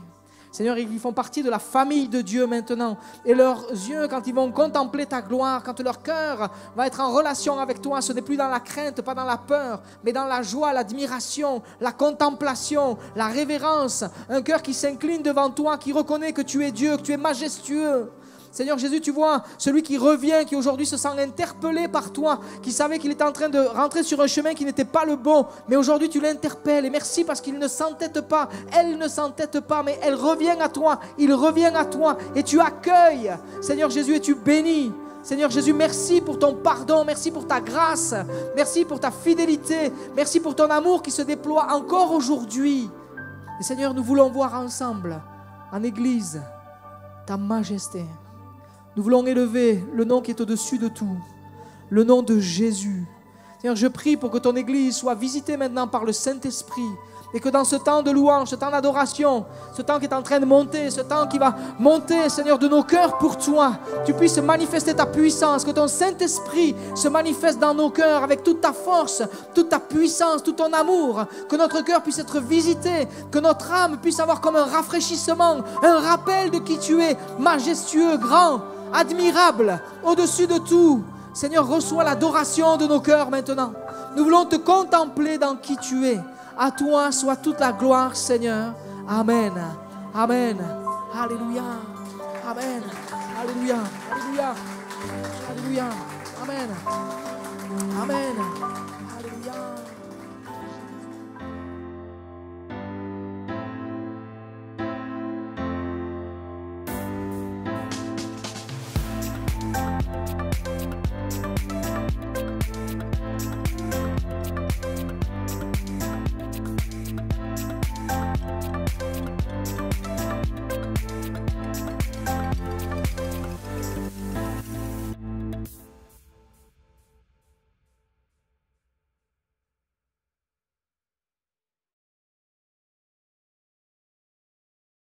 Seigneur, ils font partie de la famille de Dieu maintenant. Et leurs yeux, quand ils vont contempler ta gloire, quand leur cœur va être en relation avec toi, ce n'est plus dans la crainte, pas dans la peur, mais dans la joie, l'admiration, la contemplation, la révérence. Un cœur qui s'incline devant toi, qui reconnaît que tu es Dieu, que tu es majestueux. Seigneur Jésus, tu vois, celui qui revient, qui aujourd'hui se sent interpellé par toi, qui savait qu'il était en train de rentrer sur un chemin qui n'était pas le bon, mais aujourd'hui tu l'interpelles et merci parce qu'il ne s'entête pas, elle ne s'entête pas, mais elle revient à toi, il revient à toi et tu accueilles, Seigneur Jésus, et tu bénis. Seigneur Jésus, merci pour ton pardon, merci pour ta grâce, merci pour ta fidélité, merci pour ton amour qui se déploie encore aujourd'hui. Et Seigneur, nous voulons voir ensemble, en Église, ta majesté. Nous voulons élever le nom qui est au-dessus de tout, le nom de Jésus. Seigneur, je prie pour que ton Église soit visitée maintenant par le Saint-Esprit et que dans ce temps de louange, ce temps d'adoration, ce temps qui est en train de monter, ce temps qui va monter, Seigneur, de nos cœurs pour toi, tu puisses manifester ta puissance, que ton Saint-Esprit se manifeste dans nos cœurs avec toute ta force, toute ta puissance, tout ton amour, que notre cœur puisse être visité, que notre âme puisse avoir comme un rafraîchissement, un rappel de qui tu es, majestueux, grand, admirable, au-dessus de tout. Seigneur, reçois l'adoration de nos cœurs maintenant. Nous voulons te contempler dans qui tu es. À toi soit toute la gloire, Seigneur. Amen. Amen. Alléluia. Amen. Alléluia. Alléluia. Alléluia. Amen. Amen. Alléluia.